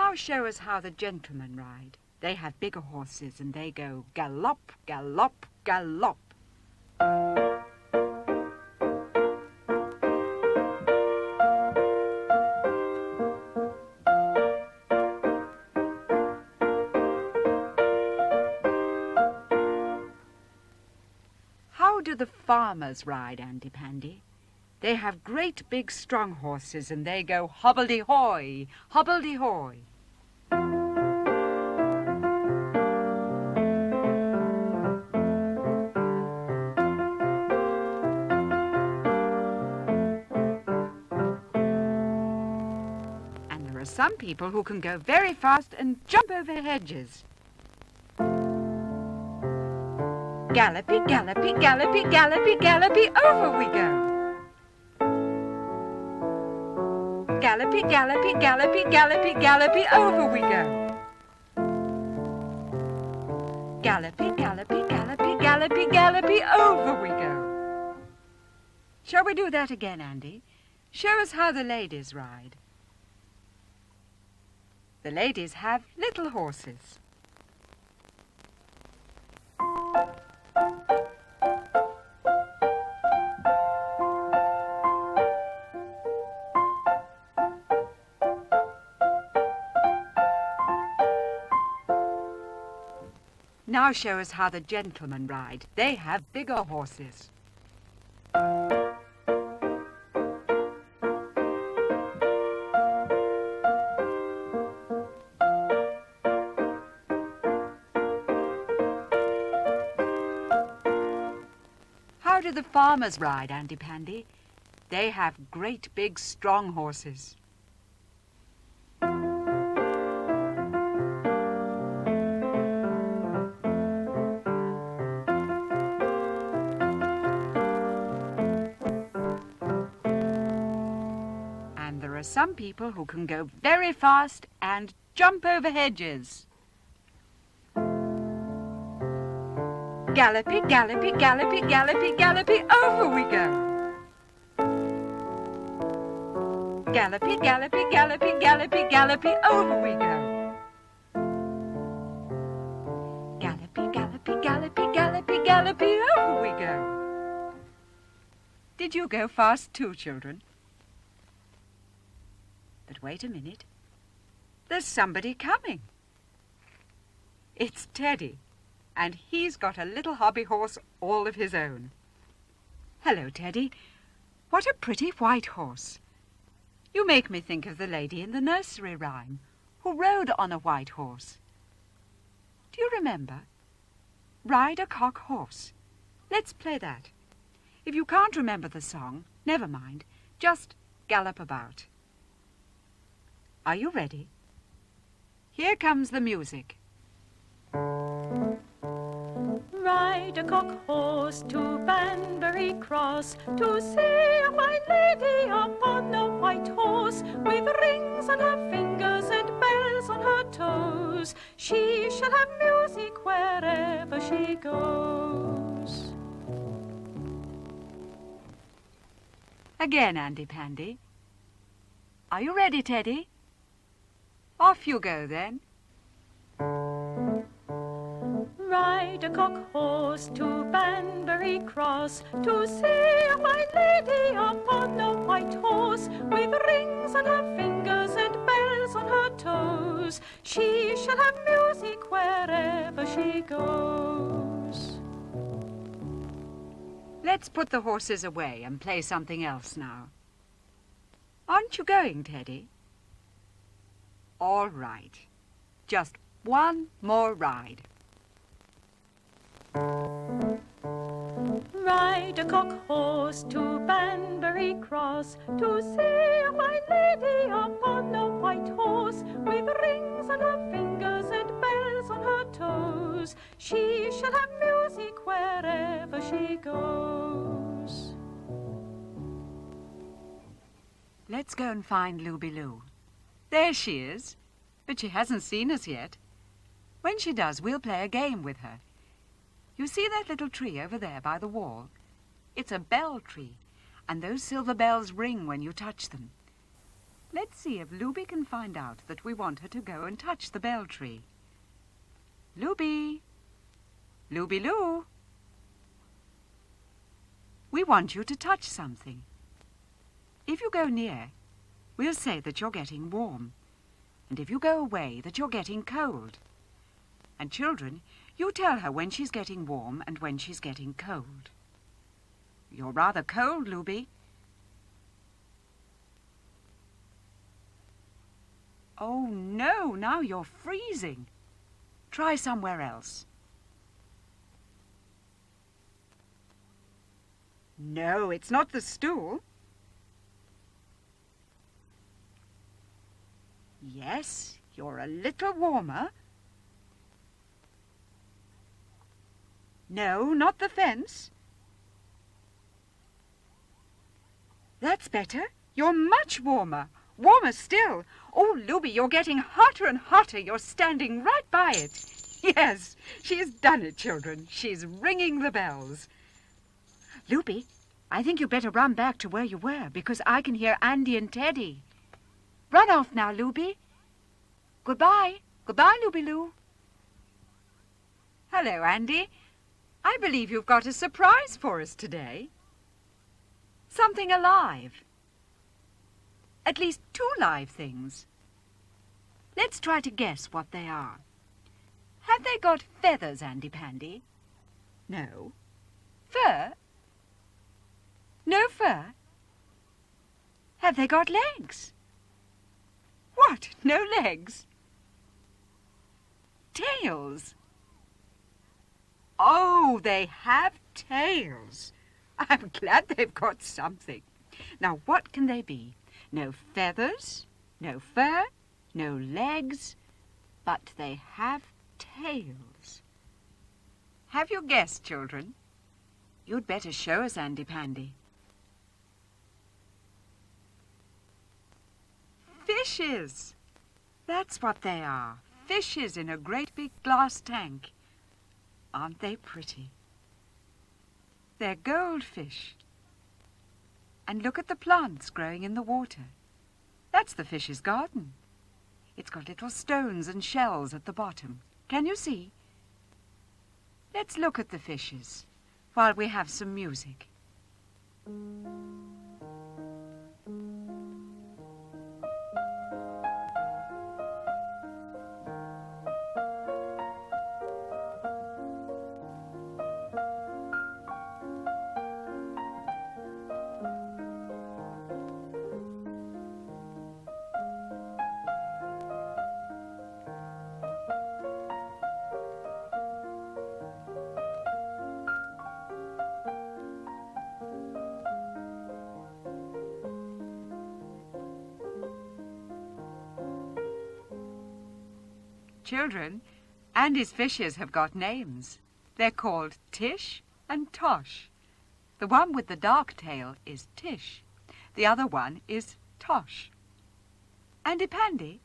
Now show us how the gentlemen ride. They have bigger horses and they go gallop, gallop, gallop. How do the farmers ride, Andy Pandy? They have great big strong horses and they go hobbledy-hoy, hobbledy-hoy. And there are some people who can go very fast and jump over hedges. Gallopy, gallopy, gallopy, gallopy, gallopy, over we go. Gallopy, gallopy, gallopy, gallopy, gallopy, over we go. Gallopy, gallopy, gallopy, gallopy, gallopy, over we go. Shall we do that again, Andy? Show us how the ladies ride. The ladies have little horses. Now show us how the gentlemen ride. They have bigger horses. How do the farmers ride, Andy Pandy? They have great big strong horses. There are some people who can go very fast and jump over hedges. Gallopy, gallopy, gallopy, gallopy, gallopy, over we go. Gallopy, gallopy, gallopy, gallopy, gallopy, over we go. Gallopy, gallopy, gallopy, gallopy, gallopy, over we go. Did you go fast too, children? But wait a minute. There's somebody coming. It's Teddy, and he's got a little hobby horse all of his own. Hello, Teddy. What a pretty white horse. You make me think of the lady in the nursery rhyme who rode on a white horse. Do you remember? Ride a cock horse. Let's play that. If you can't remember the song, never mind. Just gallop about. Are you ready? Here comes the music. Ride a cock horse to Banbury Cross to see a fine lady upon a white horse with rings on her fingers and bells on her toes. She shall have music wherever she goes. Again, Andy Pandy. Are you ready, Teddy? Off you go, then. Ride a cock horse to Banbury Cross to see a fine lady upon a white horse with rings on her fingers and bells on her toes. She shall have music wherever she goes. Let's put the horses away and play something else now. Aren't you going, Teddy? All right. Just one more ride. Ride a cock horse to Banbury Cross to see a fine lady upon a white horse with rings on her fingers and bells on her toes. She shall have music wherever she goes. Let's go and find Looby-Loo. There she is, but she hasn't seen us yet. When she does, we'll play a game with her. You see that little tree over there by the wall? It's a bell tree, and those silver bells ring when you touch them. Let's see if Looby can find out that we want her to go and touch the bell tree. Looby! Looby-Loo! We want you to touch something. If you go near, we'll say that you're getting warm. And if you go away, that you're getting cold. And children, you tell her when she's getting warm and when she's getting cold. You're rather cold, Looby. Oh, no, now you're freezing. Try somewhere else. No, it's not the stool. Yes, you're a little warmer. No, not the fence. That's better. You're much warmer. Warmer still. Oh, Looby, you're getting hotter and hotter. You're standing right by it. Yes, she's done it, children. She's ringing the bells. Looby, I think you'd better run back to where you were, because I can hear Andy and Teddy. Run off now, Looby. Goodbye. Goodbye, Looby-Loo. Hello, Andy. I believe you've got a surprise for us today. Something alive. At least 2 live things. Let's try to guess what they are. Have they got feathers, Andy Pandy? No. Fur? No fur? Have they got legs? What? No legs? Tails? Oh, they have tails. I'm glad they've got something. Now, what can they be? No feathers, no fur, no legs, but they have tails. Have you guessed, children? You'd better show us, Andy Pandy. Fishes! That's what they are. Fishes in a great big glass tank. Aren't they pretty? They're goldfish. And look at the plants growing in the water. That's the fish's garden. It's got little stones and shells at the bottom. Can you see? Let's look at the fishes while we have some music. Children, Andy's fishes have got names. They're called Tish and Tosh. The one with the dark tail is Tish. The other one is Tosh. Andy Pandy,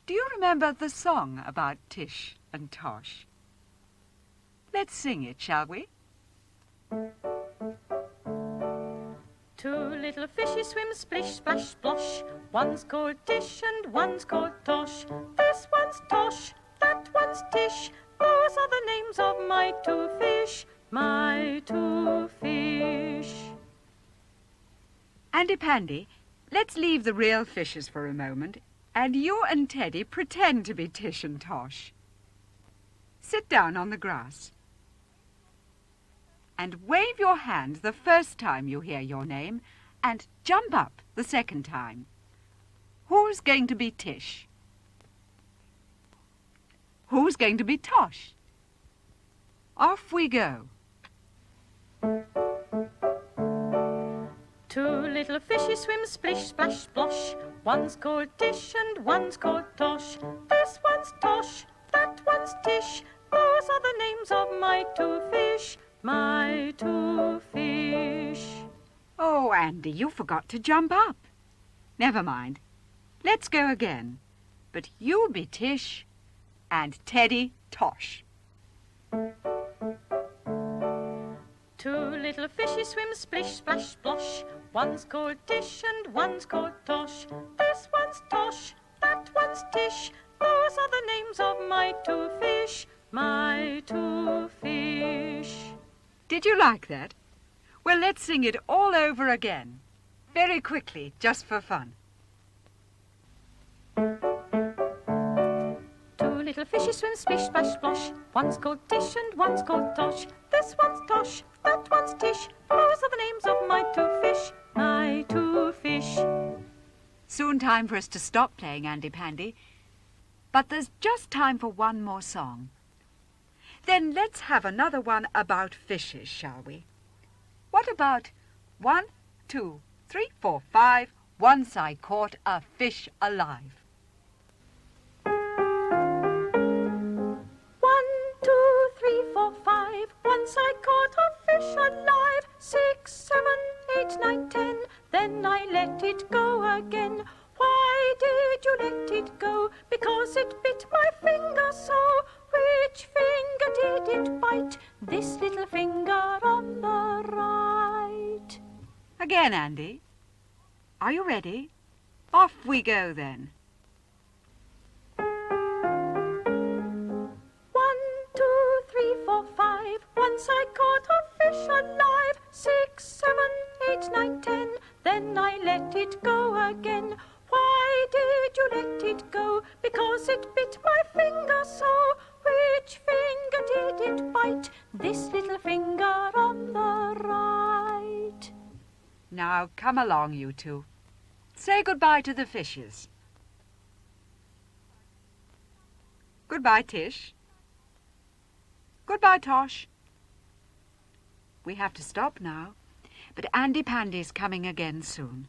do you remember the song about Tish and Tosh? Let's sing it, shall we? 2 little fishes swim splish, splash, splosh. One's called Tish and one's called Tosh. This one's Tosh, that one's Tish. Those are the names of my 2 fish, my 2 fish. Andy Pandy, let's leave the real fishes for a moment, and you and Teddy pretend to be Tish and Tosh. Sit down on the grass. And wave your hand the first time you hear your name, and jump up the second time. Who's going to be Tish? Who's going to be Tosh? Off we go. 2 little fishes swim splish, splash, splosh. One's called Tish and one's called Tosh. This one's Tosh, that one's Tish. Those are the names of my 2 fish, my 2 fish. Oh, Andy, you forgot to jump up. Never mind. Let's go again. But you be Tish and Teddy Tosh. 2 Two little fishes swim splish, splash, splosh. One's called Tish and one's called Tosh. This one's Tosh, that one's Tish. Those are the names of my two fish, my two fish. Did you like that? Well, let's sing it all over again. Very quickly, just for fun. Two little fishes swim splish, splash, splosh. One's called Tish and one's called Tosh. This one's Tosh, that one's Tish. Those are the names of my two fish, my two fish. Soon time for us to stop playing, Andy Pandy. But there's just time for one more song. Then let's have another one about fishes, shall we? What about 1, 2, 3, 4, 5, once I caught a fish alive? 1, 2, 3, 4, 5. Once I caught a fish alive. 6, 7, 8, 9, 10. Then I let it go again. Why did you let it go? Because it bit my finger so. Which finger did it bite? This little finger on the right. Again, Andy. Are you ready? Off we go then. 1, 2, 3, 4, 5. Once I caught a fish alive. 6, 7, 8, 9, 10. Then I let it go again. Why did you let it go? Because it bit my finger so. Which finger did it bite? This little finger on the right. Now come along, you two. Say goodbye to the fishes. Goodbye, Tish. Goodbye, Tosh. We have to stop now, but Andy Pandy's coming again soon.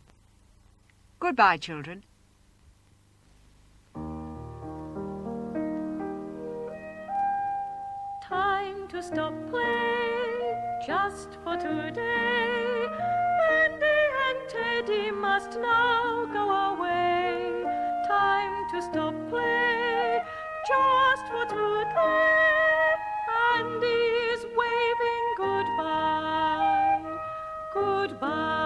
Goodbye, children. Time to stop play, just for today. Andy and Teddy must now go away. Time to stop play, just for today. Andy is waving goodbye, goodbye.